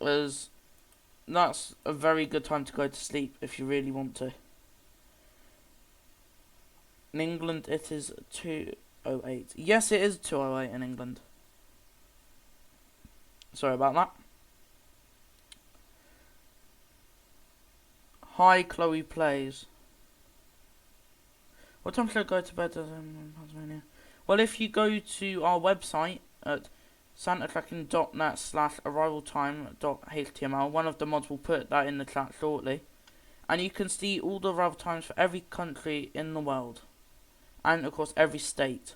as that's a very good time to go to sleep if you really want to. In England, it is 2:08. Yes, it is 2:08 in England. Sorry about that. Hi, Chloe Plays. What time should I go to bed in Pennsylvania? Well, if you go to our website at santatracking.net/arrivaltime.html, one of the mods will put that in the chat shortly, and you can see all the arrival times for every country in the world, and of course every state.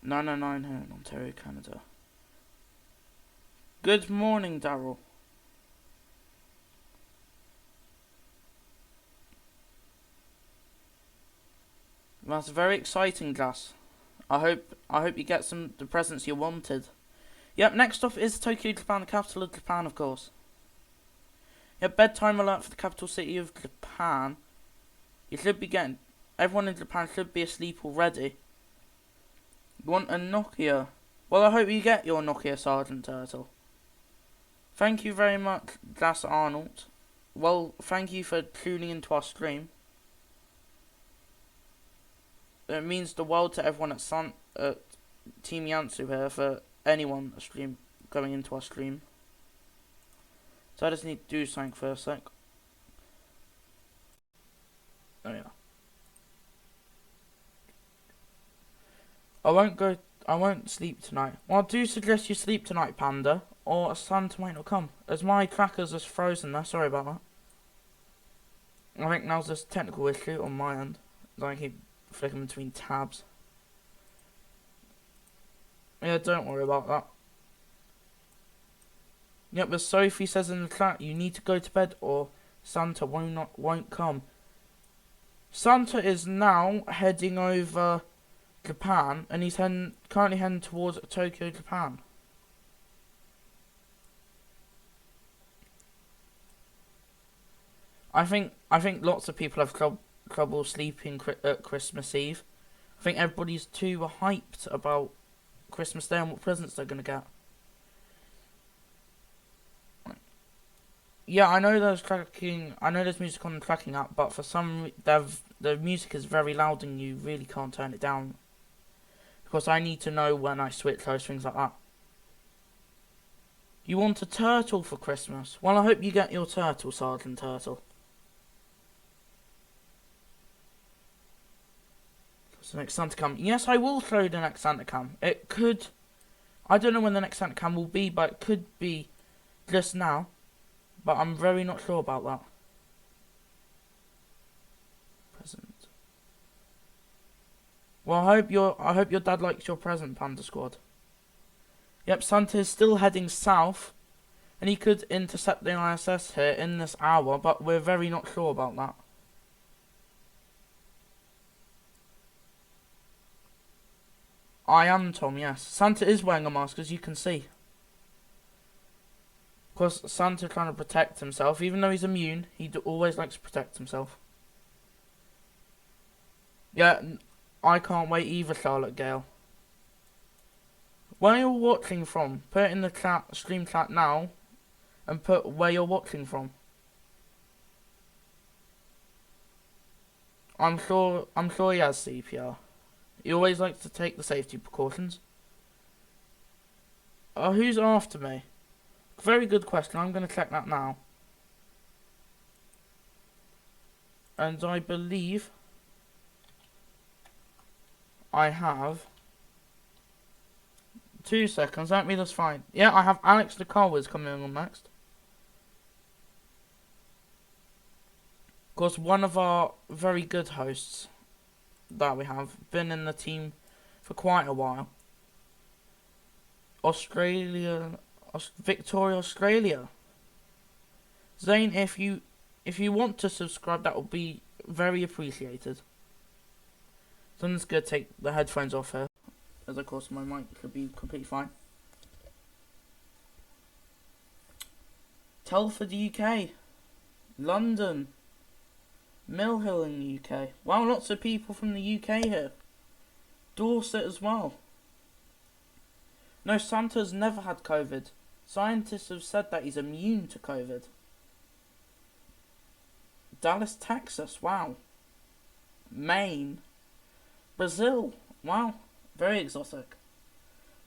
909 here in Ontario, Canada. Good morning, Daryl. That's very exciting, Gus. I hope you get the presents you wanted. Yep, next off is Tokyo, Japan, the capital of Japan, of course. Yep, bedtime alert for the capital city of Japan. Everyone in Japan should be asleep already. You want a Nokia? Well, I hope you get your Nokia, Sergeant Turtle. Thank you very much, Gus Arnold. Well, thank you for tuning into our stream. It means the world to everyone at Team YANTSU here for anyone going into our stream. So I just need to do something for a sec. Oh yeah. I won't sleep tonight. Well, I do suggest you sleep tonight, Panda, or Santa might not come, as my tracker's just frozen there. Sorry about that. I think now's just a technical issue on my end, as I keep flicking between tabs. Yeah, don't worry about that. Yep, but Sophie says in the chat, you need to go to bed or Santa won't come. Santa is now heading over Japan, and he's currently heading towards Tokyo, Japan. I think lots of people have trouble sleeping at Christmas Eve. I think everybody's too hyped about Christmas Day and what presents they're gonna get. Yeah, I know there's music on the tracking app, but for some the music is very loud and you really can't turn it down. Because I need to know when I switch those things like that. You want a turtle for Christmas? Well, I hope you get your turtle, Sergeant Turtle. The next Santa Cam. Yes, I will show the next Santa Cam. It could... I don't know when the next Santa Cam will be, but it could be just now. But I'm very not sure about that. Present. Well, I hope your dad likes your present, Panda Squad. Yep, Santa is still heading south. And he could intercept the ISS here in this hour, but we're very not sure about that. I am Tom, yes. Santa is wearing a mask, as you can see. Of course, Santa trying to protect himself. Even though he's immune, he always likes to protect himself. Yeah, I can't wait either, Charlotte Gale. Where you're watching from, put it in the chat, stream chat now, and put where you're watching from. I'm sure he has CPR. He always likes to take the safety precautions. Who's after me? Very good question. I'm going to check that now. And I believe I have 2 seconds. Let me just find. Yeah, I have Alex the Carwers coming on next. Of course, one of our very good hosts that we have been in the team for quite a while. Victoria, Australia. Zane, if you want to subscribe, that would be very appreciated. So I'm just gonna take the headphones off here, as of course my mic should be completely fine. Telford, UK, London, Mill Hill in the UK. Wow, lots of people from the UK here. Dorset as well. No, Santa's never had COVID. Scientists have said that he's immune to COVID. Dallas, Texas, wow. Maine. Brazil, wow. Very exotic.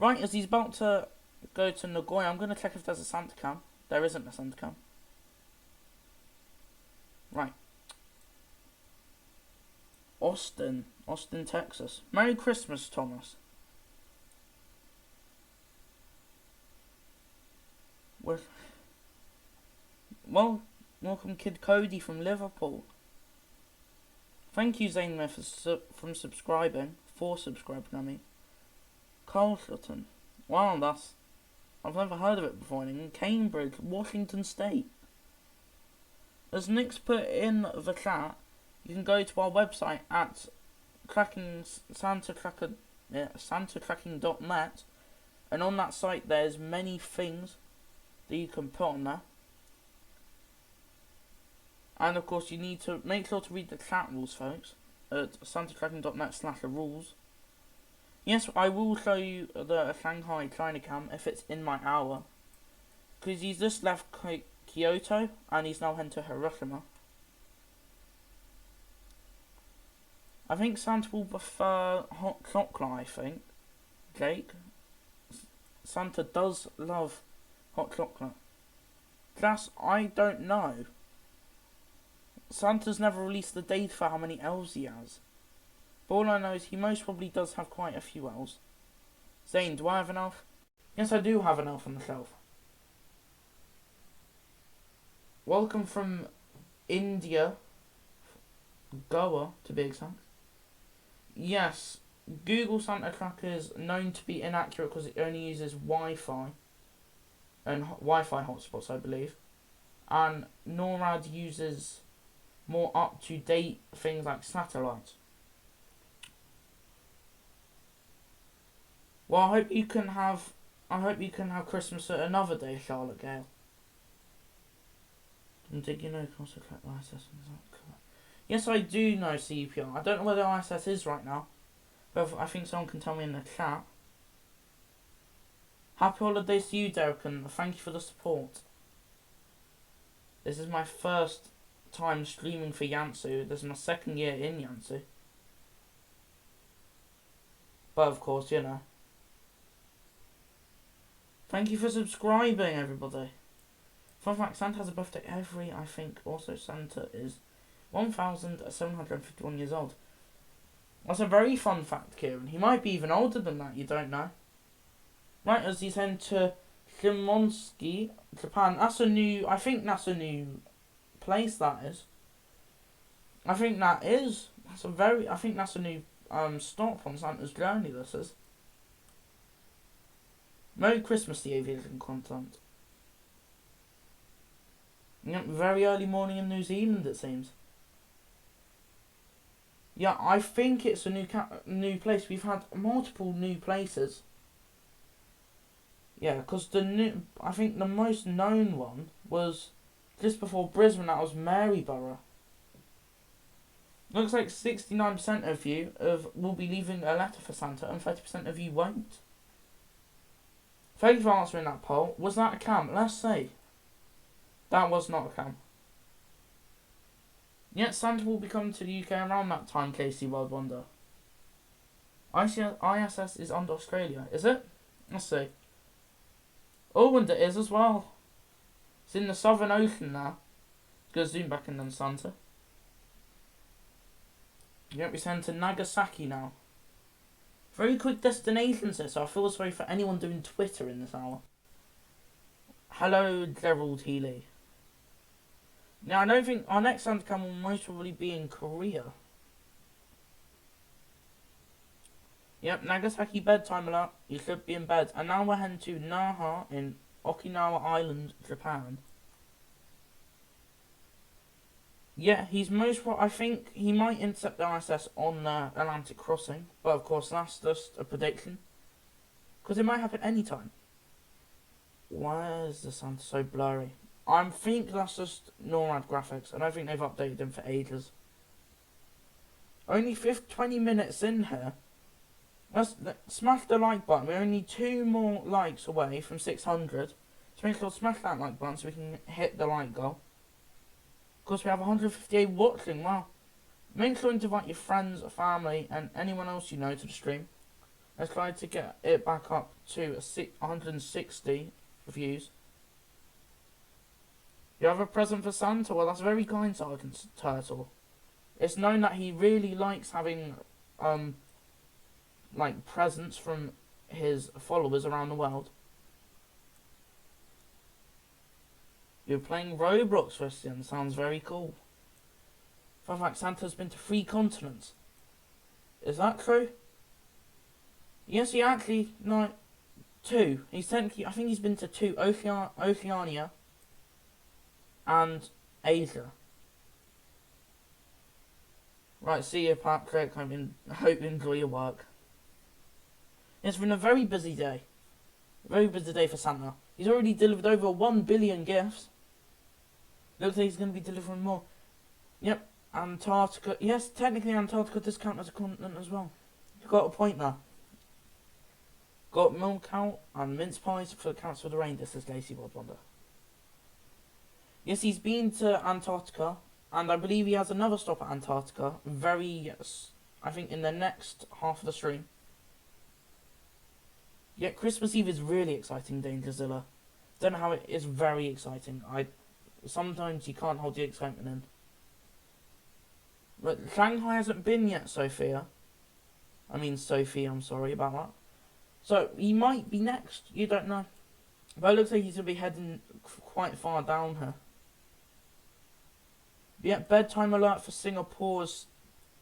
Right, as he's about to go to Nagoya, I'm going to check if there's a Santa cam. There isn't a Santa cam. Right. Austin, Texas. Merry Christmas, Thomas. Well, welcome Kid Cody from Liverpool. Thank you, Zane, for subscribing. I mean. Carl Sutton. Wow, I've never heard of it before. In Cambridge, Washington State. As Nick's put in the chat, you can go to our website at SantaTracking.net, and on that site there's many things that you can put on there. And of course you need to make sure to read the chat rules, folks, at SantaTracking.net/rules. Yes, I will show you the Shanghai China cam if it's in my hour, because he's just left Kyoto and he's now heading to Hiroshima. I think Santa will prefer hot chocolate, I think. Jake. Santa does love hot chocolate. Just, I don't know. Santa's never released the date for how many elves he has. But all I know is he most probably does have quite a few elves. Zane, do I have an elf? Yes, I do have an elf on the shelf. Welcome from India. Goa, to be exact. Yes, Google Santa Tracker is known to be inaccurate because it only uses Wi-Fi and Wi-Fi hotspots, I believe. And NORAD uses more up-to-date things like satellites. Well, I hope you can have Christmas at another day, Charlotte Gale. And did you know concentrate ISS? Yes, I do know CPR. I don't know where the ISS is right now, but I think someone can tell me in the chat. Happy holidays to you, Derek, and thank you for the support. This is my first time streaming for YANTSU. This is my second year in YANTSU. But of course, you know. Thank you for subscribing, everybody. Fun fact, Santa has a birthday I think also Santa is 1,751 years old. That's a very fun fact, Kieran. He might be even older than that, you don't know. Right, as he's heading to Shimonoseki, Japan. I think that's a new place, that is. I think that's a new stop on Santa's journey, this is. Merry Christmas, the aviation content. Yep, very early morning in New Zealand, it seems. Yeah, I think it's a new place. We've had multiple new places. Yeah, because I think the most known one was just before Brisbane. That was Maryborough. Looks like 69% of you will be leaving a letter for Santa, and 30% of you won't. Thank you for answering that poll. Was that a cam? Let's see. That was not a cam. Yet Santa will be coming to the UK around that time, Casey World Wonder. ISS is under Australia, is it? Let's see. Oh, and it is as well. It's in the Southern Ocean now. Gonna zoom back in on Santa. Yep, we're sent to Nagasaki now. Very quick destinations here, so I feel sorry for anyone doing Twitter in this hour. Hello, Gerald Healy. Now, I don't think our next Santa cam will most probably be in Korea. Yep, Nagasaki bedtime alert. You should be in bed. And now we're heading to Naha in Okinawa Island, Japan. Yeah, I think he might intercept the ISS on Atlantic Crossing. But of course, that's just a prediction. Because it might happen anytime. Why is the Santa so blurry? I think that's just NORAD graphics. I don't think they've updated them for ages. Only 20 minutes in here. Let's smash the like button. We're only 2 more likes away from 600. So make sure to smash that like button so we can hit the like goal. Of course, we have 158 watching. Wow. Make sure to invite your friends, family, and anyone else you know to the stream. Let's try to get it back up to 160 views. You have a present for Santa? Well, that's very kind, Sergeant Turtle. It's known that he really likes having, like, presents from his followers around the world. You're playing Roblox, Christian. Sounds very cool. Fun fact, Santa's been to 3 continents. Is that true? Yes, he actually, no, 2. He's technically, I think he's been to 2, Oceania and Asia. Right, see you, Patrick. Hope you enjoy your work. It's been a very busy day. Very busy day for Santa. He's already delivered over 1 billion gifts. Looks like he's going to be delivering more. Yep, Antarctica. Yes, technically Antarctica does count as a continent as well. You've got a point there. Got milk out and mince pies for the counts for the reindeer, says Lacey Rod Wonder. Yes, he's been to Antarctica, and I believe he has another stop at Antarctica. I think in the next half of the stream. Yeah, Christmas Eve is really exciting, Dangerzilla. Don't know how it is very exciting. Sometimes you can't hold the excitement in. But Shanghai hasn't been yet, Sophia. Sophie, I'm sorry about that. So, he might be next. You don't know. But it looks like he's going to be heading quite far down here. Yeah, bedtime alert for Singapore's,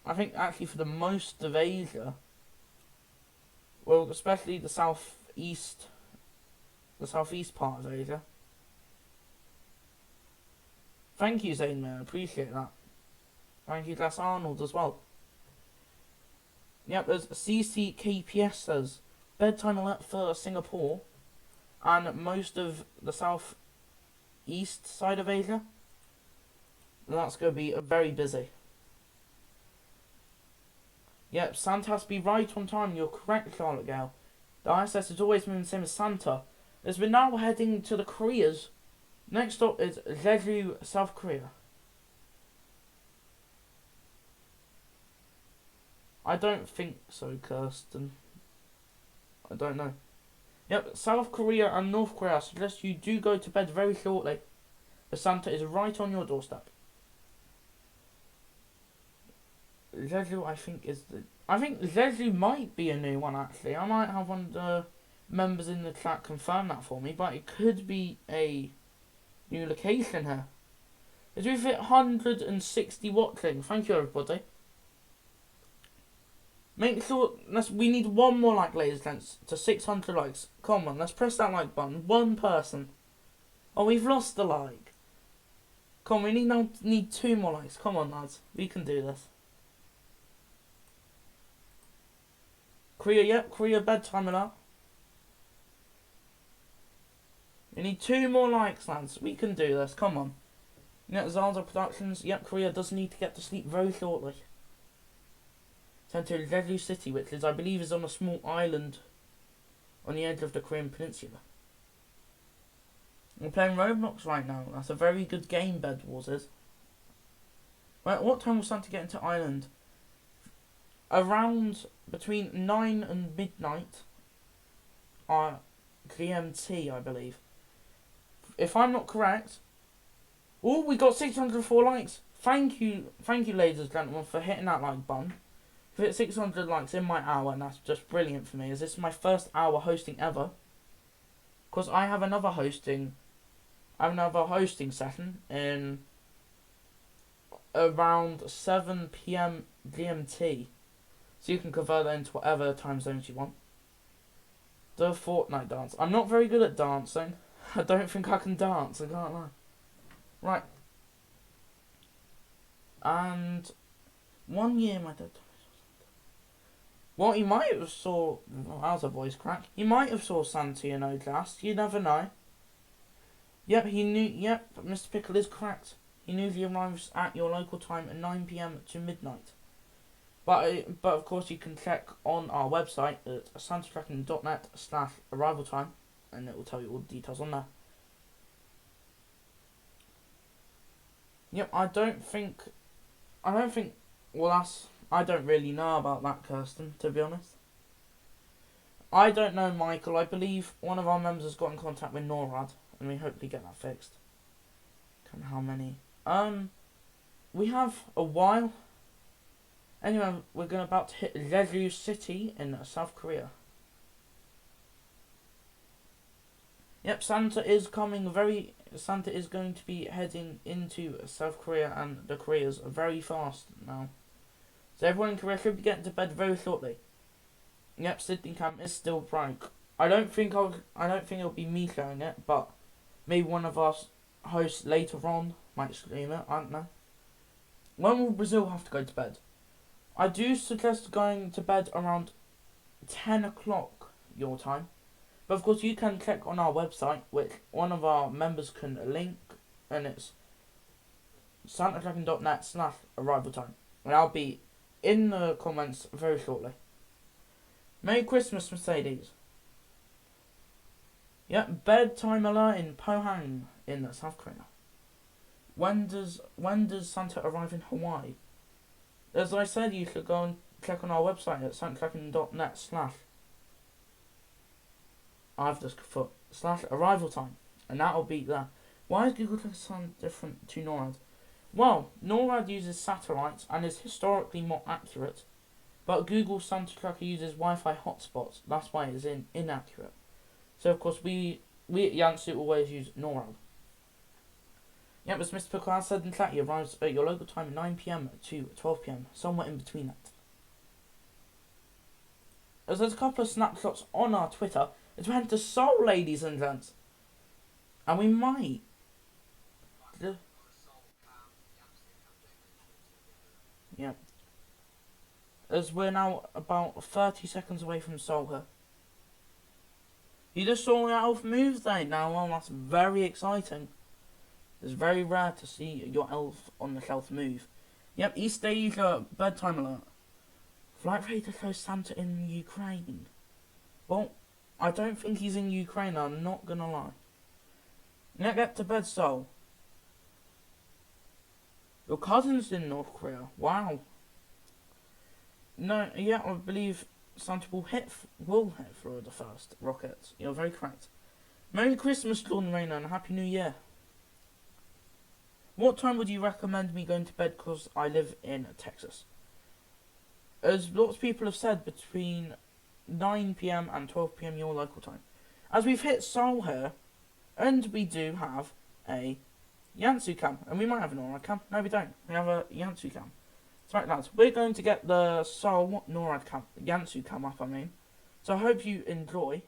I think actually for the most of Asia. Well, especially the southeast part of Asia. Thank you, Zane, man. Appreciate that. Thank you, Les Arnold, as well. Yep, there's CCKPS says, bedtime alert for Singapore and most of the southeast side of Asia. That's going to be very busy. Yep, Santa has to be right on time. You're correct, Charlotte Gale. The ISS has always been the same as Santa. As we're now heading to the Koreas. Next stop is Jeju, South Korea. I don't think so, Kirsten. I don't know. Yep, South Korea and North Korea suggest you do go to bed very shortly. The Santa is right on your doorstep. Jeju, I think Jeju might be a new one, actually. I might have one of the members in the chat confirm that for me, but it could be a new location here. As we've hit 160 watching. Thank you, everybody. Make sure, we need one more like, ladies and gents, to 600 likes. Come on, let's press that like button. One person. Oh, we've lost the like. Come on, we need 2 more likes. Come on, lads. We can do this. Korea, yep, Korea bedtime alert. We need 2 more likes, lads. We can do this. Come on. Yep, Zalda Productions. Yep, Korea does need to get to sleep very shortly. Sent to Jeju City, which is, I believe, is on a small island on the edge of the Korean peninsula. We're playing Roblox right now. That's a very good game, Bed Wars is. Right, what time will Santa get into Ireland? Around between 9 and midnight. GMT, I believe. If I'm not correct. Oh, we got 604 likes. Thank you, ladies and gentlemen, for hitting that like button. If it's 600 likes in my hour, and that's just brilliant for me, as this is my first hour hosting ever. Because I have another hosting session in around 7 PM GMT. So you can convert that into whatever time zones you want. The Fortnite dance. I'm not very good at dancing. I don't think I can dance, I can't lie. Right. And 1 year my dad. Well, he might have saw. Oh, that was a voice crack. He might have saw Santa in Oblast. You never know. Yep, he knew. Yep, Mr. Pickle is correct. He knew he arrives at your local time at 9 PM to midnight. But of course, you can check on our website at santatracking.net/arrival time, and it will tell you all the details on there. Yep, I don't think, well I don't really know about that, Kirsten, to be honest. I don't know, Michael. I believe one of our members has got in contact with NORAD, and we hopefully get that fixed. Can't remember how many. We have a while. Anyway, we're about to hit Jeju City in South Korea. Yep, Santa is going to be heading into South Korea and the Koreas very fast now. So everyone in Korea should be getting to bed very shortly. Yep, Sydney Camp is still broke. I don't think it'll be me showing it, but maybe one of us hosts later on might stream it. I don't know. When will Brazil have to go to bed? I do suggest going to bed around 10 o'clock your time. But of course you can check on our website, which one of our members can link, and it's santatracking.net/arrival time. And I'll be in the comments very shortly. Merry Christmas, Mercedes. Yep, bedtime alert in Pohang in South Korea. When does Santa arrive in Hawaii? As I said, you should go and check on our website at santatracking.net/ I've just put /arrival time, and that'll be there. Why is Google sound different to NORAD? Well, NORAD uses satellites and is historically more accurate, but Google Santa Tracker uses Wi-Fi hotspots. That's why it is inaccurate. So of course we at YANTSU always use NORAD. Yep, as Mr. Pickle said in chat, he arrives at your local time at 9 PM to 12 PM, somewhere in between that. As there's a couple of snapshots on our Twitter, it's went to Seoul, ladies and gents. And we might. Yeah. As we're now about 30 seconds away from Seoul here. You just saw your elf move there now. Well, that's very exciting. It's very rare to see your elf on the shelf move. Yep, East Asia bedtime alert. Flight ready to show Santa in Ukraine. Well, I don't think he's in Ukraine, I'm not gonna lie. Now get to bed, Seoul. Your cousin's in North Korea. Wow. No, yeah, I believe Santa will hit through the first rockets. You're very correct. Merry Christmas, Jordan Rayner, and Happy New Year. What time would you recommend me going to bed, because I live in Texas? As lots of people have said, between 9 PM and 12 PM your local time. As we've hit Seoul here, and we do have a YANTSU cam, and we might have an NORAD cam. No, we don't. We have a YANTSU cam. That's right, lads. We're going to get the Seoul NORAD cam, YANTSU cam up, I mean. So I hope you enjoy.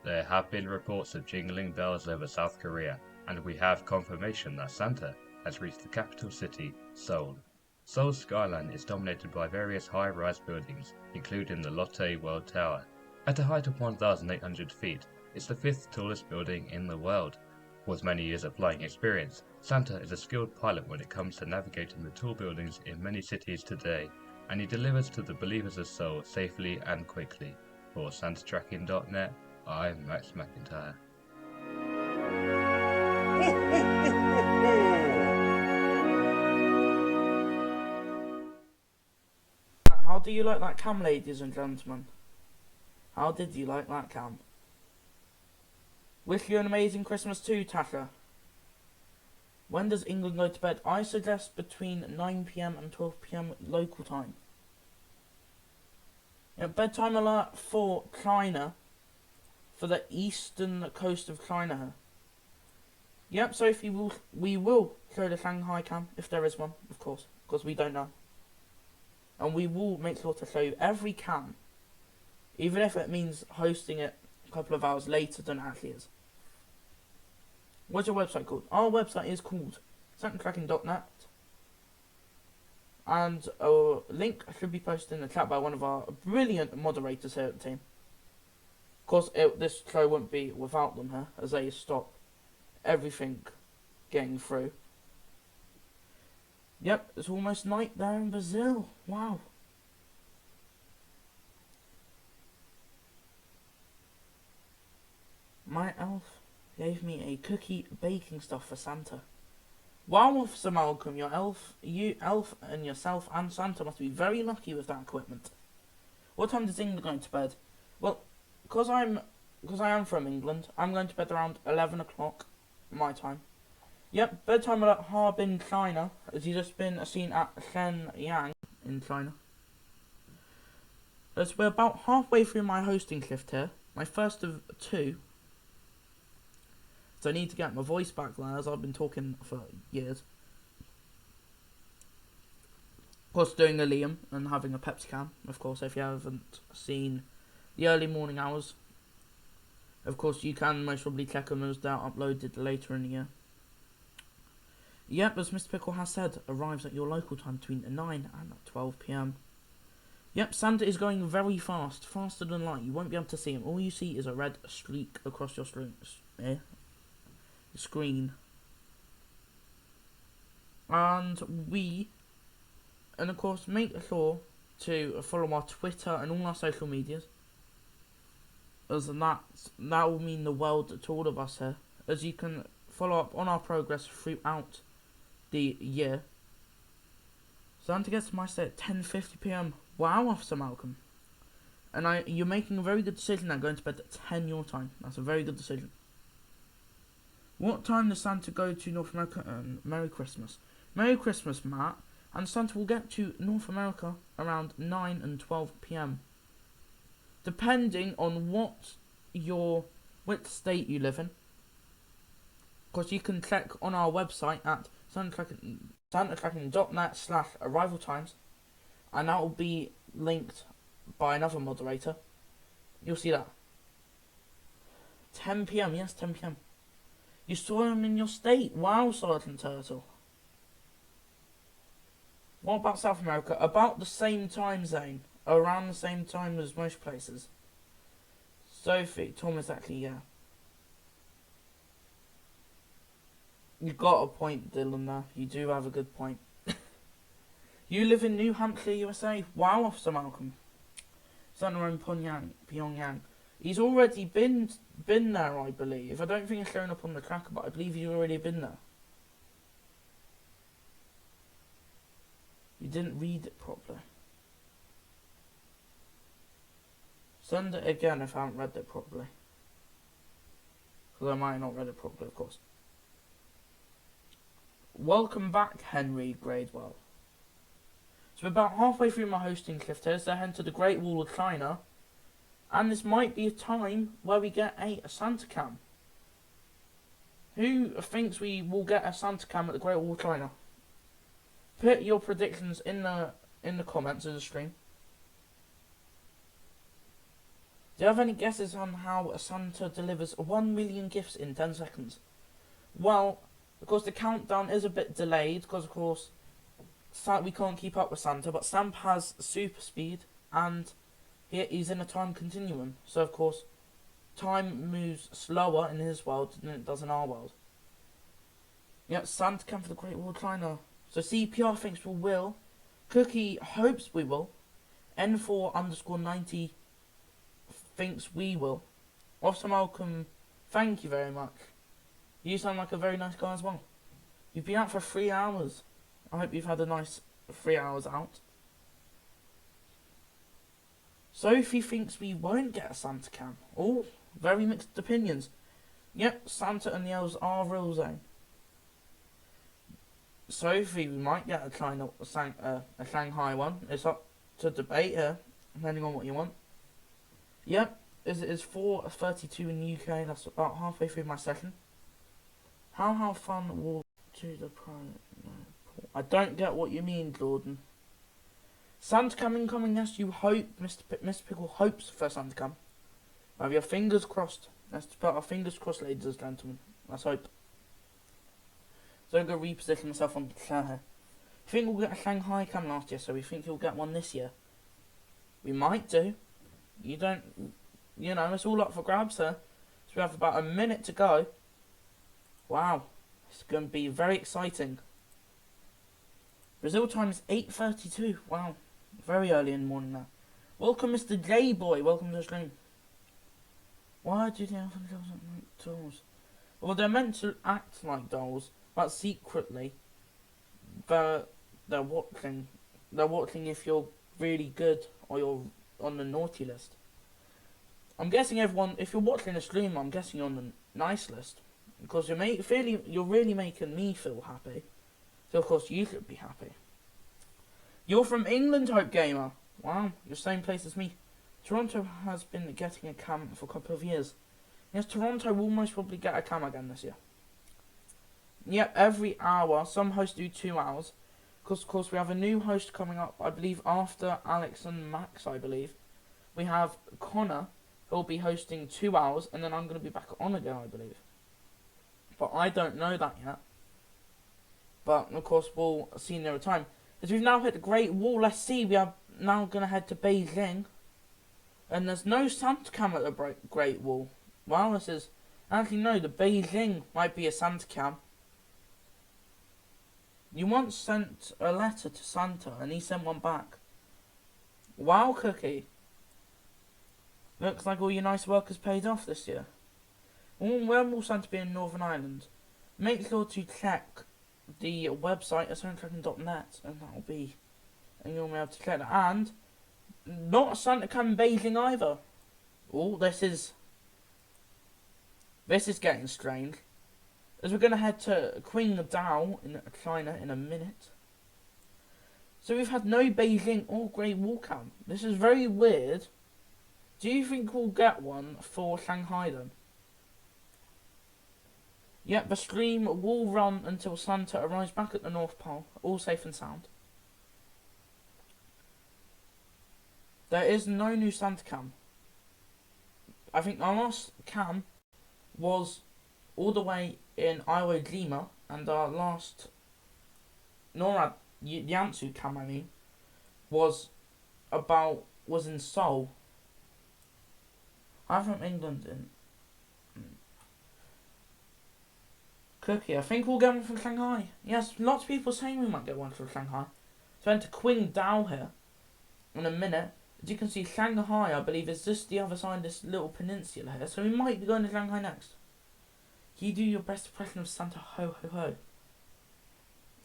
There have been reports of jingling bells over South Korea, and we have confirmation that Santa has reached the capital city, Seoul. Seoul's skyline is dominated by various high-rise buildings, including the Lotte World Tower. At a height of 1,800 feet, it's the 5th tallest building in the world. With many years of flying experience, Santa is a skilled pilot when it comes to navigating the tall buildings in many cities today, and he delivers to the believers of Seoul safely and quickly. For SantaTracking.net, I'm Max McIntyre. How do you like that cam, ladies and gentlemen? How did you like that cam? Wish you an amazing Christmas too, Tasha. When does England go to bed? I suggest between 9 PM and 12 PM local time. Yeah, bedtime alert for China, for the eastern coast of China. Yep, Sophie, we will show the Shanghai cam, if there is one, of course, because we don't know. And we will make sure to show you every cam, even if it means hosting it a couple of hours later than it actually is. What's your website called? Our website is called SantaTracking.net, and a link should be posted in the chat by one of our brilliant moderators here at the team. Of course, this show won't be without them here, as they stop everything getting through. Yep, it's almost night there in Brazil. Wow. gave me a cookie baking stuff for Santa. Wow, Officer Malcolm, you elf and yourself and Santa must be very lucky with that equipment. What time does England go to bed? Well, because I am from England, I'm going to bed around 11 o'clock my time. Yep, bedtime at Harbin, China, as you've just been seen at Shenyang in China. As we're about halfway through my hosting shift here, my first of two. So I need to get my voice back there, as I've been talking for years. Of course, doing a Liam and having a Pepsi can, of course, if you haven't seen the early morning hours. Of course, you can most probably check them as they're uploaded later in the year. Yep, as Mr. Pickle has said, arrives at your local time between 9 and 12 PM. Yep, Santa is going very fast, faster than light. You won't be able to see him. All you see is a red streak across your screen. And of course, make sure to follow our Twitter and all our social medias, as that will mean the world to all of us here, as you can follow up on our progress throughout the year. Santa gets to my stay at 10:50 PM. Wow, Officer Malcolm. And you're making a very good decision now, going to bed at 10 your time. That's a very good decision. What time does Santa go to North America? Merry Christmas. Merry Christmas, Matt. And Santa will get to North America around 9 and 12 PM. Depending on which state you live in. Of course, you can check on our website at santatracking.net/arrival times, and that will be linked by another moderator. You'll see that. 10 PM, yes, 10 PM. You saw him in your state. Wow, Sergeant Turtle. What about South America? About the same time zone. Around the same time as most places. Sophie, Tom is actually, yeah. You got a point, Dylan, there. You do have a good point. You live in New Hampshire, USA. Wow, Officer Malcolm. Somewhere in Pyongyang. He's already been there, I believe. I don't think it's showing up on the tracker, but I believe he's already been there. You didn't read it properly. Send it again if I haven't read it properly. Because I might not read it properly, of course. Welcome back, Henry Gradewell. So we're about halfway through my hosting shift here, so I head to the Great Wall of China. And this might be a time where we get a Santa cam. Who thinks we will get a Santa cam at the Great Wall of China? Put your predictions in the comments of the stream. Do you have any guesses on how a Santa delivers 1 million gifts in 10 seconds? Well, of course the countdown is a bit delayed, because of course we can't keep up with Santa, but Santa has super speed, and he's in a time continuum, so of course time moves slower in his world than it does in our world. Yep, Santa came for the Great Wall of China. So CPR thinks we will. Cookie hopes we will. N4_90 thinks we will. Officer Malcolm, thank you very much. You sound like a very nice guy as well. You've been out for 3 hours. I hope you've had a nice 3 hours out. Sophie thinks we won't get a Santa cam. Oh, very mixed opinions. Yep, Santa and the elves are real zone. Sophie, we might get a Shanghai one. It's up to debate here, depending on what you want. Yep, it is 4:32 in the UK. That's about halfway through my session. How fun walk to the private? I don't get what you mean, Jordan. Santa cam incoming, yes, you hope. Mr. Pickle hopes for Santa cam. Have your fingers crossed. Let's put our fingers crossed, ladies and gentlemen. Let's hope. So I'm going to reposition myself on the chair here. I think we'll get a Shanghai cam last year, so we think you'll get one this year. We might do. You know, it's all up for grabs here. So we have about a minute to go. Wow. It's going to be very exciting. Brazil time is 8:32. Wow. Very early in the morning now. Welcome, Mr. J-Boy. Welcome to the stream. Why do the alpha tools? Well, they're meant to act like dolls, but secretly, they're, they're watching. They're watching if you're really good or you're on the naughty list. I'm guessing everyone, if you're watching the stream, I'm guessing you're on the nice list. Because you're really making me feel happy. So of course you should be happy. You're from England, Hope Gamer. Wow, you're same place as me. Toronto has been getting a cam for a couple of years. Yes, Toronto will most probably get a cam again this year. Yep, every hour. Some hosts do 2 hours. Because of course we have a new host coming up, I believe after Alex and Max, I believe. We have Connor, who'll be hosting 2 hours, and then I'm going to be back on again, I believe. But I don't know that yet. But of course we'll see near the time. As we've now hit the Great Wall, let's see, we are now going to head to Beijing. And there's no Santa cam at the Great Wall. Well, this is... Actually, no, the Beijing might be a Santa cam. You once sent a letter to Santa, and he sent one back. Wow, Cookie. Looks like all your nice work has paid off this year. When will Santa be in Northern Ireland? Make sure to check the website at SantaTracking.net, and that'll be... And you'll be able to check that. And... Not Santa cam Beijing either. Oh, this is getting strange. As we're going to head to Qingdao in China in a minute. So we've had no Beijing or Great Wall cam. This is very weird. Do you think we'll get one for Shanghai then? Yep, the stream will run until Santa arrives back at the North Pole, all safe and sound. There is no new Santa cam. I think our last cam was all the way in Iwo Jima, and our last NORAD YANTSU cam, was in Seoul. I'm from England in Cookie. I think we'll get one from Shanghai. Yes, lots of people saying we might get one from Shanghai. So I went to Qingdao here in a minute. As you can see, Shanghai, I believe, is just the other side of this little peninsula here. So we might be going to Shanghai next. Can you do your best impression of Santa ho ho ho?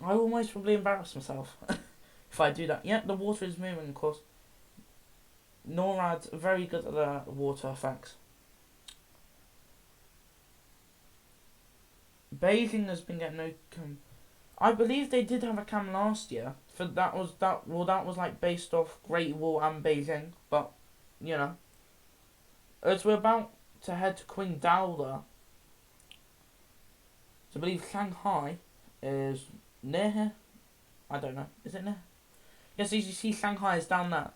I will most probably embarrass myself if I do that. Yeah, the water is moving, of course. NORAD's very good at the water effects. Beijing has been getting no cam. I believe they did have a cam last year. That was like based off Great Wall and Beijing, but you know. As we're about to head to Qingdao there. So I believe Shanghai is near here. I don't know. Is it near? Yes, you see Shanghai is down there.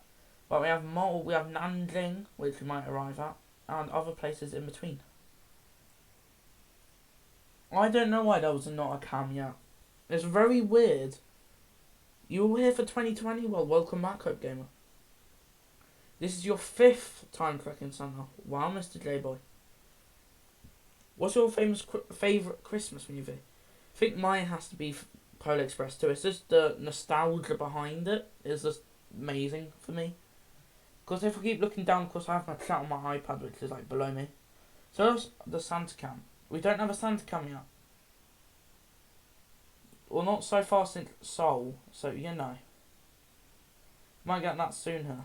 But we have Nanjing, which we might arrive at, and other places in between. I don't know why there was not a cam yet. It's very weird. You were here for 2020? Well, welcome back, Hope Gamer. This is your 5th time tracking Santa. Wow, Mr. J-Boy. What's your favourite Christmas movie? I think mine has to be Polar Express 2. It's just the nostalgia behind it is just amazing for me. Because if I keep looking down, of course I have my chat on my iPad, which is like below me. So that's the Santa cam. We don't have a Santa cam yet. Well, not so far since Seoul, so you know. Might get that soon here.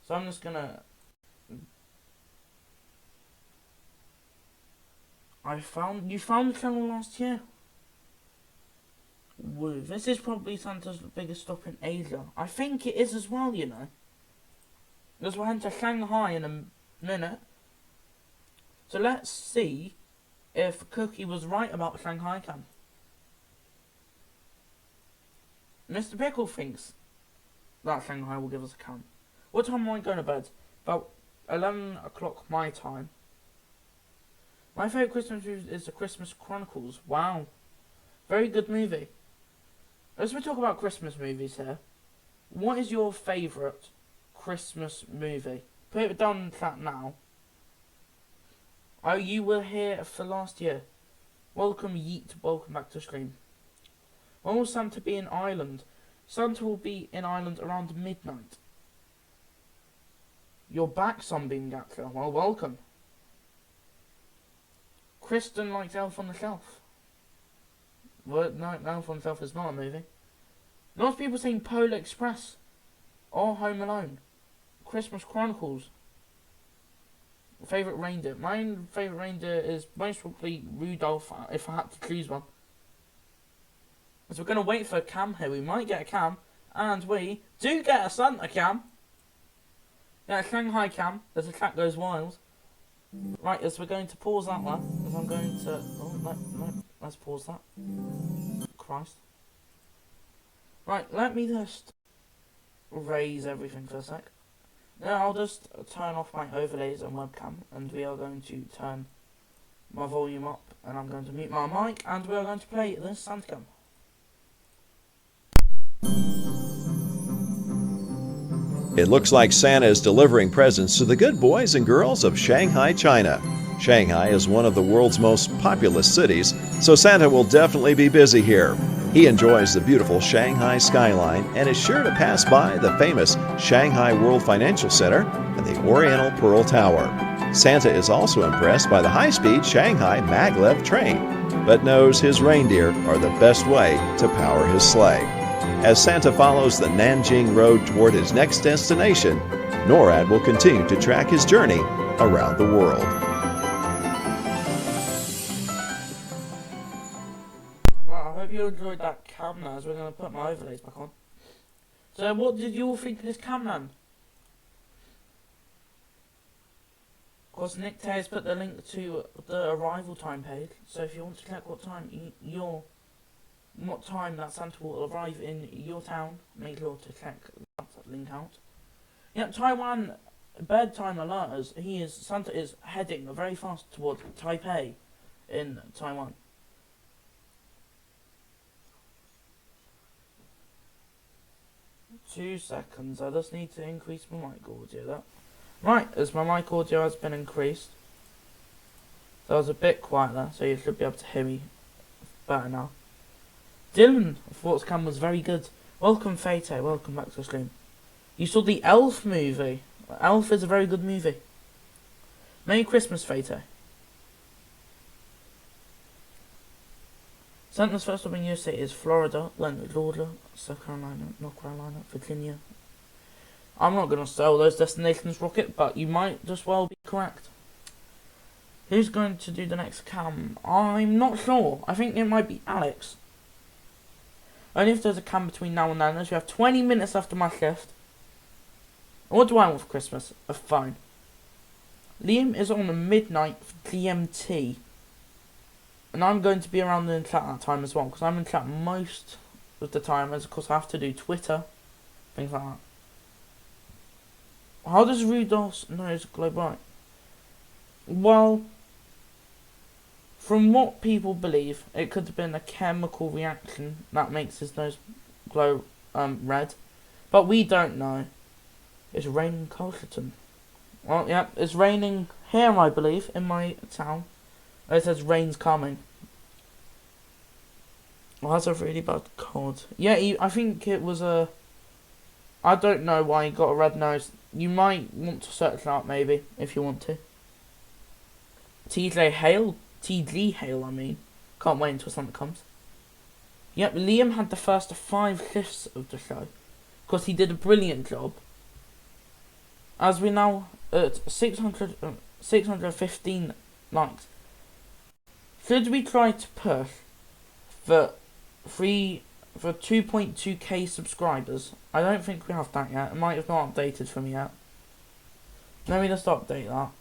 So I'm just gonna... You found the channel last year? Woo, this is probably Santa's biggest stop in Asia. I think it is as well, you know. Because we're heading to Shanghai in a minute. So let's see if Cookie was right about Shanghai cam. Mr. Pickle thinks that Shanghai will give us a cam. What time am I going to bed? About 11 o'clock my time. My favourite Christmas movie is The Christmas Chronicles. Wow. Very good movie. As we talk about Christmas movies here, what is your favourite Christmas movie? Put it down in the chat now. Oh, you were here for last year. Welcome, Yeet. Welcome back to the stream. When will Santa be in Ireland? Santa will be in Ireland around midnight. You're back, Sunbeam Gatcha. Well, welcome. Kristen likes Elf on the Shelf. Well, no, Elf on the Shelf is not a movie. Lots of people saying Polar Express or Home Alone. Christmas Chronicles. Favourite reindeer. My favourite reindeer is most probably Rudolph, if I had to choose one. So we're going to wait for a cam here. We might get a cam. And we do get a Santa cam. Yeah, a Shanghai cam. As the cat goes wild. Right, as we're going to pause that one. As I'm going to... Oh, no. Let's pause that. Christ. Right, let me just raise everything for a sec. Now I'll just turn off my overlays and webcam, and we are going to turn my volume up, and I'm going to mute my mic, and we are going to play this Santa cam. It looks like Santa is delivering presents to the good boys and girls of Shanghai, China. Shanghai is one of the world's most populous cities, so Santa will definitely be busy here. He enjoys the beautiful Shanghai skyline and is sure to pass by the famous Shanghai World Financial Center and the Oriental Pearl Tower. Santa is also impressed by the high-speed Shanghai maglev train, but knows his reindeer are the best way to power his sleigh. As Santa follows the Nanjing Road toward his next destination, NORAD will continue to track his journey around the world. Right, I hope you enjoyed that cam now, as we're going to put my overlays back on. So what did you all think of this cam then? Of course, Nick Tay has put the link to the arrival time page, so if you want to check what time that Santa will arrive in your town, make sure to check that link out. Yeah, Taiwan bedtime alerters. Santa is heading very fast towards Taipei in Taiwan. Two seconds. I just need to increase my mic audio. That right, as my mic audio has been increased. That was a bit quiet there, so you should be able to hear me better now. Dylan, thought cam was very good. Welcome, Fate. Welcome back to the stream. You saw the Elf movie. Elf is a very good movie. Merry Christmas, Fate. Santa's first stop in USA is Florida, then Georgia, South Carolina, North Carolina, Virginia. I'm not going to sell those destinations, Rocket, but you might just well be correct. Who's going to do the next cam? I'm not sure. I think it might be Alex. Only if there's a cam between now and then, as we have 20 minutes after my shift. What do I want for Christmas? A phone. Liam is on a midnight GMT. And I'm going to be around in chat that time as well, because I'm in chat most of the time, as of course I have to do Twitter, things like that. How does Rudolph's nose glow bright? Well, from what people believe, it could have been a chemical reaction that makes his nose glow red. But we don't know. It's raining in Colchester. Well, yeah, it's raining here, I believe, in my town. It says rain's coming. Well, that's a really bad cold. Yeah, I think it was a... I don't know why he got a red nose. You might want to search out, maybe, if you want to. TJ Hale? TG Hale, I mean. Can't wait until something comes. Yep, Liam had the first 5 shifts of the show. Because he did a brilliant job. As we're now at 615 likes. Should we try to push for 2.2k subscribers? I don't think we have that yet. It might have not updated for me yet. Let me just update that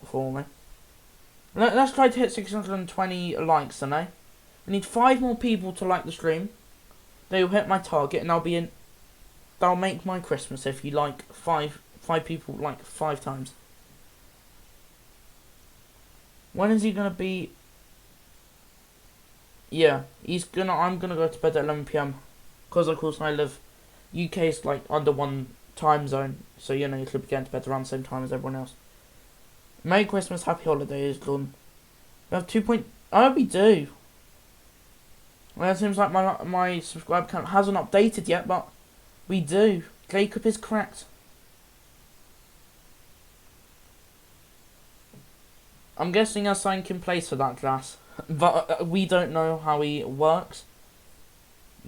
for me. Let's try to hit 620 likes then, eh? We need 5 more people to like the stream. They will hit my target, and I'll be in. That'll make my Christmas if you like 5 people like 5 times. When is he gonna be? Yeah, I'm gonna go to bed at 11 PM, because of course I live. UK's like under one time zone, so you know you should be getting to bed around the same time as everyone else. Merry Christmas, Happy Holidays, Jordan. We have 2. Oh, we do. Well, it seems like my subscriber count hasn't updated yet, but we do. Jacob is correct. I'm guessing a sign in place for that class, but we don't know how he works.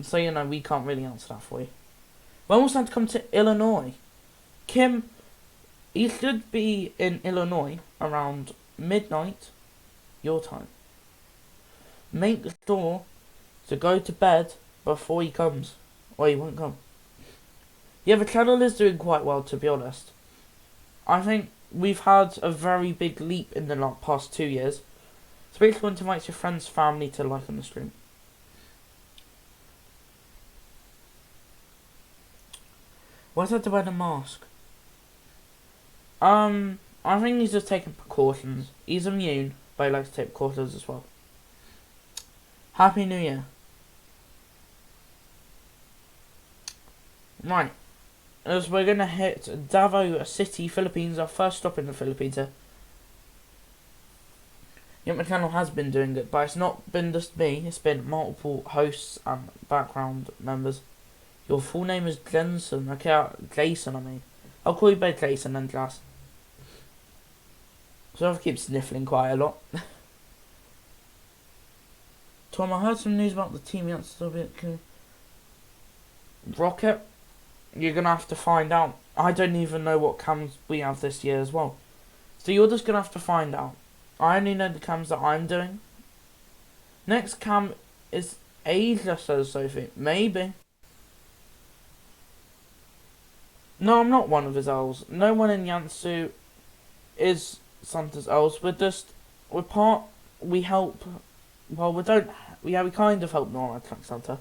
So, you know, we can't really answer that for you. When was Santa come to Illinois? Kim, he should be in Illinois around midnight, your time. Make sure to go to bed before he comes, or he won't come. Yeah, the channel is doing quite well, to be honest. I think we've had a very big leap in the past 2 years. So make sure to invite your friends, family to like on the stream. Why's that to wear the mask? I think he's just taking precautions. He's immune, but he likes to take precautions as well. Happy New Year. Right. As we're going to hit Davao City, Philippines, our first stop in the Philippines here. Yeah, my channel has been doing it, but it's not been just me, it's been multiple hosts and background members. Your full name is Jensen, okay, Jason I mean. I'll call you by Jason and class. So I keep sniffling quite a lot. Tom, I heard some news about the team YANTSU. Rocket? You're going to have to find out. I don't even know what cams we have this year as well. So you're just going to have to find out. I only know the cams that I'm doing. Next cam is Asia, says Sophie. Maybe. No, I'm not one of his elves. No one in YANTSU is Santa's elves. We help. Well, we kind of help Nora track Santa.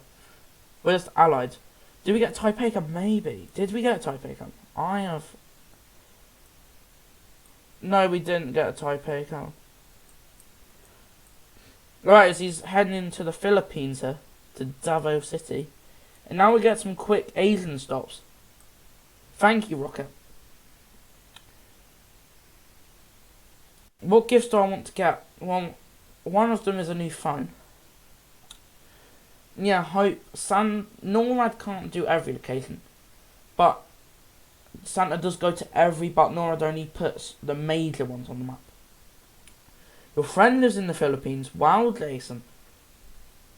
We're just allied. Did we get Taipei Cam? Maybe. Did we get a Taipei Cam? I have. No, we didn't get a Taipei Cam. Right, as he's heading into the Philippines here, to Davao City. And now we get some quick Asian stops. Thank you, Rocket. What gifts do I want to get? Well, one of them is a new phone. Yeah, NORAD can't do every location. But Santa does go to every, but NORAD only puts the major ones on the map. Your friend lives in the Philippines. Wow, Jason.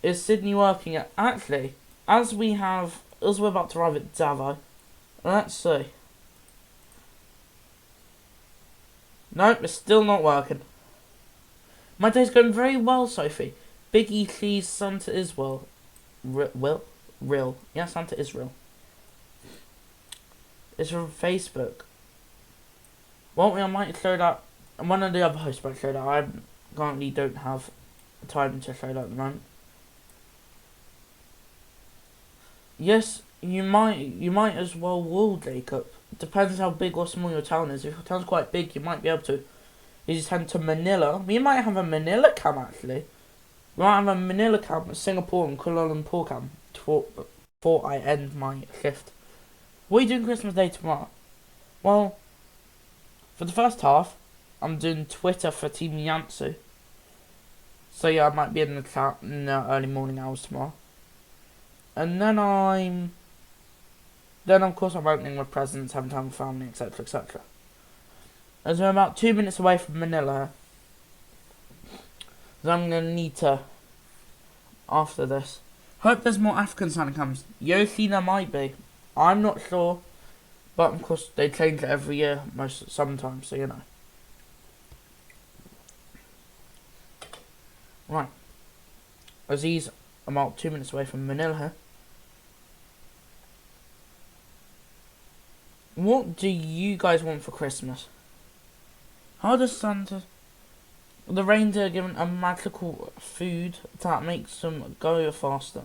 Is Sydney working at... Actually, as we're about to arrive at Davao, let's see. Nope, it's still not working. My day's going very well, Sophie. Big ET's Santa is well. Real. Yeah, Santa is real. It's from Facebook. Well, I might show that. One of the other hosts might show that. I currently don't have time to show that at the moment. Yes, you might as well will, Jacob. Depends how big or small your town is. If your town's quite big, you might be able to. You just head to Manila. We might have a Manila cam actually. We might have a Manila cam, Singapore and Kuala Lumpur cam before I end my shift. What are you doing Christmas Day tomorrow? Well, for the first half, I'm doing Twitter for Team YANTSU. So yeah, I might be in the chat in the early morning hours tomorrow. And then then of course I'm opening my presents, having time with family, etc, etc. As we're about 2 minutes away from Manila, so I'm going to need to, after this. Hope there's more African Santa comes. Yoshi, there might be. I'm not sure. But of course they change it every year, sometimes, so you know. Right. As he's about 2 minutes away from Manila here. What do you guys want for Christmas? How does Santa... The reindeer given a magical food that makes them go faster.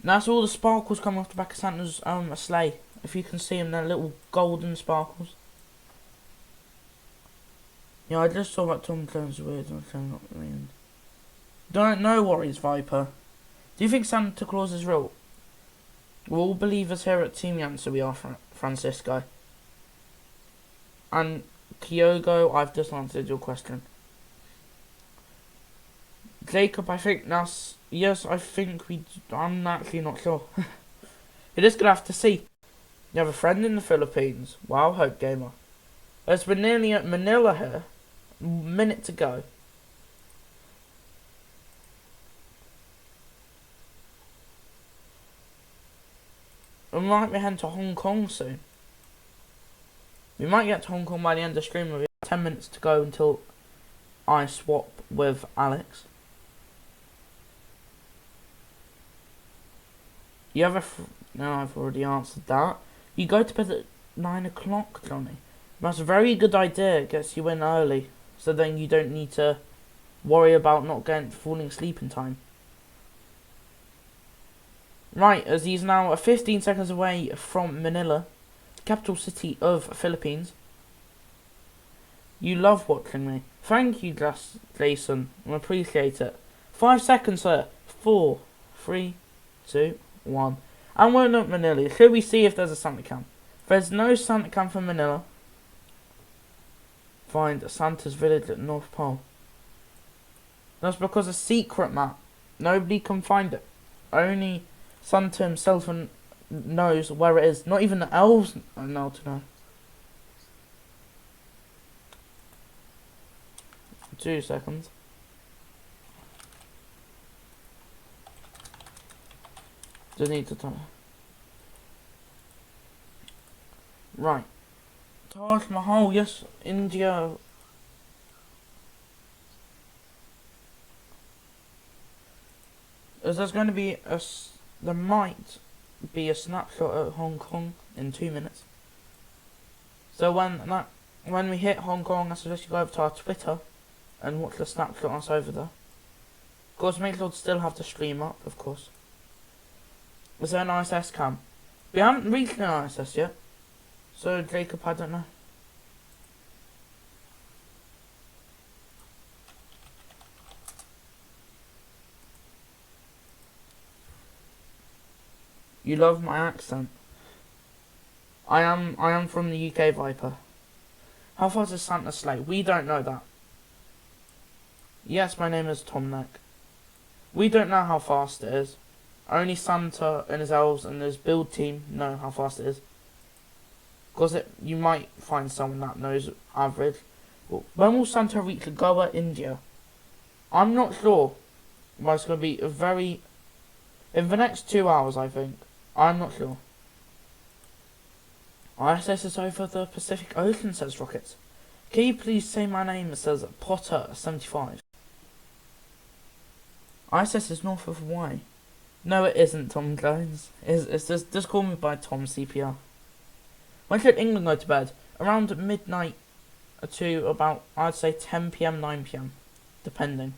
That's all the sparkles coming off the back of Santa's sleigh. If you can see them, they're little golden sparkles. Yeah, I just saw that Tom Jones weird. Don't know worries, Viper. Do you think Santa Claus is real? We're all believers here at Team YANTSU, we are, Francisco. And Kyogo, I've just answered your question. Jacob, I think that's... Yes, I think I'm actually not sure. You're just going to have to see. You have a friend in the Philippines. Wow, Hope Gamer. As we're nearly at Manila here, minute to go. We might be heading to Hong Kong soon. We might get to Hong Kong by the end of the stream. We have 10 minutes to go until I swap with Alex. You have a no, I've already answered that. You go to bed at 9 o'clock, Johnny. That's a very good idea. It gets you in early, so then you don't need to worry about not falling asleep in time. Right, as he's now 15 seconds away from Manila, the capital city of Philippines. You love watching me. Thank you, Jason. I appreciate it. 5 seconds, sir. 4, 3, 2, 1. And we're not Manila. Should we see if there's a Santa cam? There's no Santa cam for Manila. Find Santa's village at North Pole. That's because a secret map. Nobody can find it. Only Santa himself knows where it is. Not even the elves know to know. 2 seconds. Just need to tell. Right. Taj Mahal, yes, India. As there's going to be there might be a snapshot at Hong Kong in 2 minutes. So when we hit Hong Kong, I suggest you go over to our Twitter and watch the snapshot that's over there. Of course, make sure to still have the stream up, of course. Is there an ISS cam? We haven't reached an ISS yet. So, Jacob, I don't know. You love my accent. I am from the UK, Viper. How far is Santa's sleigh? We don't know that. Yes, my name is Tom Neck. We don't know how fast it is. Only Santa and his elves and his build team know how fast it is. Because you might find someone that knows average. When will Santa reach Goa, India? I'm not sure. But it's going to be in the next 2 hours, I think. I'm not sure. ISS is over the Pacific Ocean, says Rockets. Can you please say my name? It says Potter75. ISS is north of Hawaii. No, it isn't, Tom Jones. It's just call me by Tom CPR. When should England go to bed? Around midnight to about, I'd say 10 PM, 9 PM. Depending.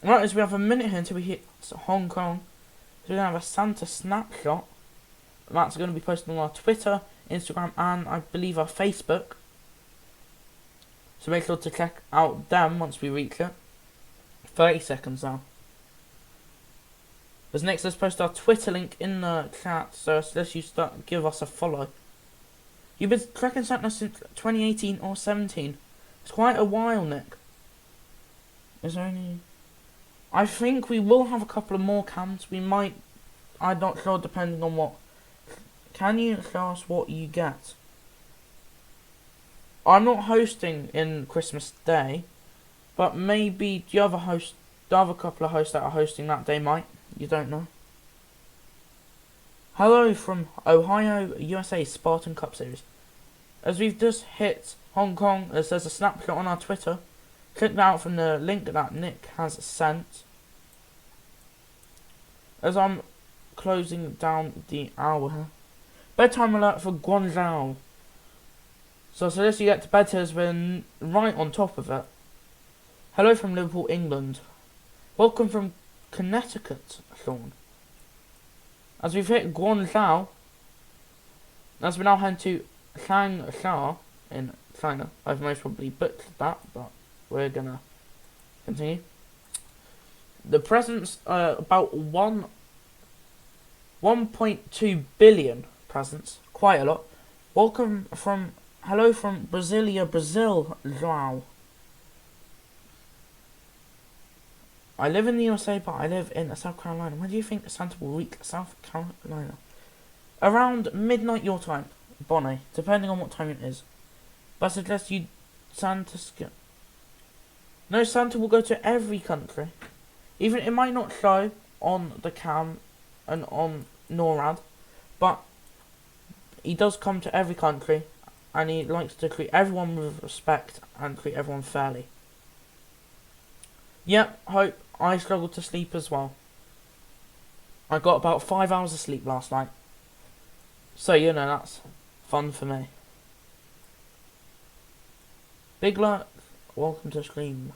Right, as we have a minute here until we hit Hong Kong. So we're going to have a Santa snapshot. That's going to be posted on our Twitter, Instagram, and I believe our Facebook. So make sure to check out them once we reach it. 30 seconds now. As next, let's post our Twitter link in the chat, so unless you give us a follow. You've been tracking Santa since 2018 or 17. It's quite a while, Nick. There's only... I think we will have a couple of more cams. We might... I'm not sure, depending on what... Can you show us what you get? I'm not hosting in Christmas Day, but maybe the other couple of hosts that are hosting that day might. You don't know. Hello from Ohio, USA Spartan Cup Series. As we've just hit Hong Kong, as there's a snapshot on our Twitter. Click that out from the link that Nick has sent. As I'm closing down the hour here. Bedtime alert for Guangzhou. So as you get to bed, has been right on top of it. Hello from Liverpool, England. Welcome from Connecticut, Sean. As we've hit Guangzhou, as we now head to Changsha in China. I've most probably butchered that, but we're gonna continue. The presents about 1.2 billion presents, quite a lot. Hello from Brasilia, Brazil, João. I live in the USA, but I live in South Carolina. When do you think Santa will reach South Carolina? Around midnight your time, Bonnie, depending on what time it is. But I suggest you No, Santa will go to every country. Even it might not show on the cam and on NORAD, but he does come to every country, and he likes to treat everyone with respect and treat everyone fairly. Yep, hope I struggled to sleep as well. I got about 5 hours of sleep last night. So, you know, that's fun for me. Big luck, welcome to stream.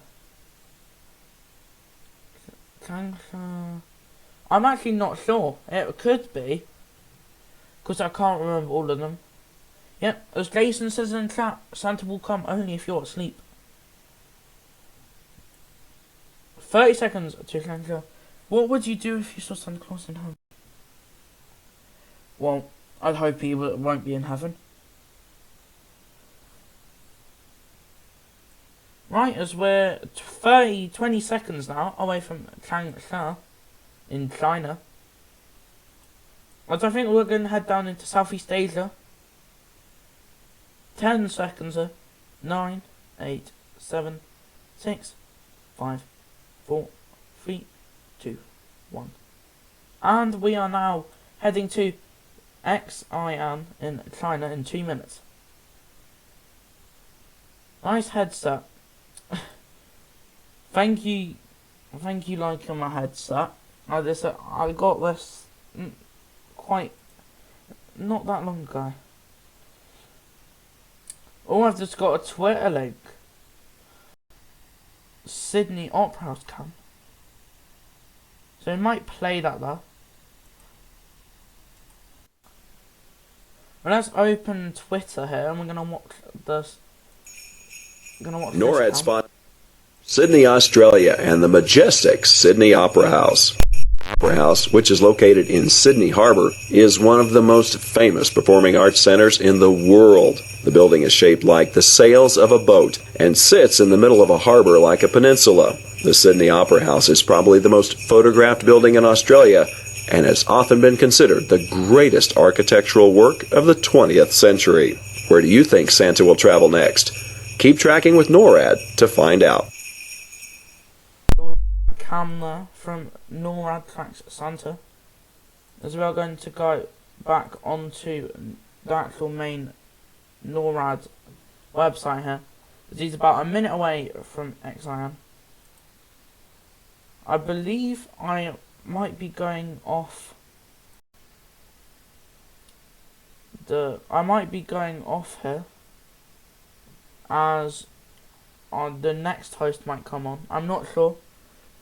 I'm actually not sure. It could be, because I can't remember all of them. Yep, as Jason says in chat, Santa will come only if you're asleep. 30 seconds to Santa. What would you do if you saw Santa Claus in home? Well, I'd hope he won't be in heaven. Right, as we're 20 seconds now away from TrackingSanta in China. I think we're going to head down into Southeast Asia. 10 seconds. 9, 8, 7, 6, 5, 4, 3, 2, 1. And we are now heading to Xi'an in China in 2 minutes. Nice headset. Thank you, liking my headset. I got this quite not that long ago. Oh, I've just got a Twitter link. Sydney Opera House cam. So I might play that though. Well, let's open Twitter here, and we're gonna watch this. NORAD spot Sydney, Australia, and the majestic Sydney Opera House. Opera House, which is located in Sydney Harbour, is one of the most famous performing arts centres in the world. The building is shaped like the sails of a boat and sits in the middle of a harbour like a peninsula. The Sydney Opera House is probably the most photographed building in Australia and has often been considered the greatest architectural work of the 20th century. Where do you think Santa will travel next? Keep tracking with NORAD to find out. Camera from NORAD TrackingSanta, as we are going to go back onto the actual main NORAD website here. He's about a minute away from Xi'an. I believe I might be going off here as the next host might come on. I'm not sure.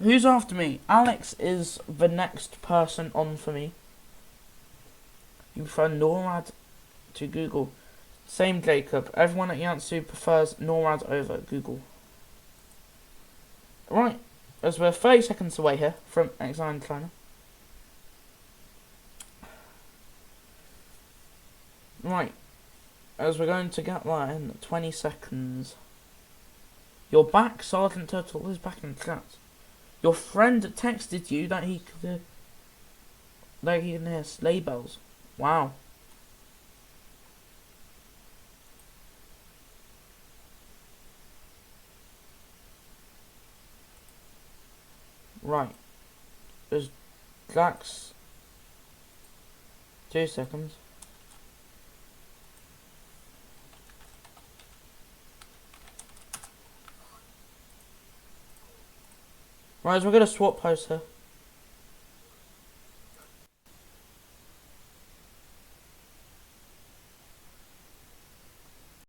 Who's after me? Alex is the next person on for me. You prefer NORAD to Google. Same Jacob. Everyone at YANTSU prefers NORAD over Google. Right, as we're 30 seconds away here from Xi'an, China. Right, as we're going to get there in 20 seconds. You're back, Sergeant Turtle is back in chat. Your friend texted you that he can hear sleigh bells. Wow. Right. There's Jack's 2 seconds. Right, so we're going to swap posts here.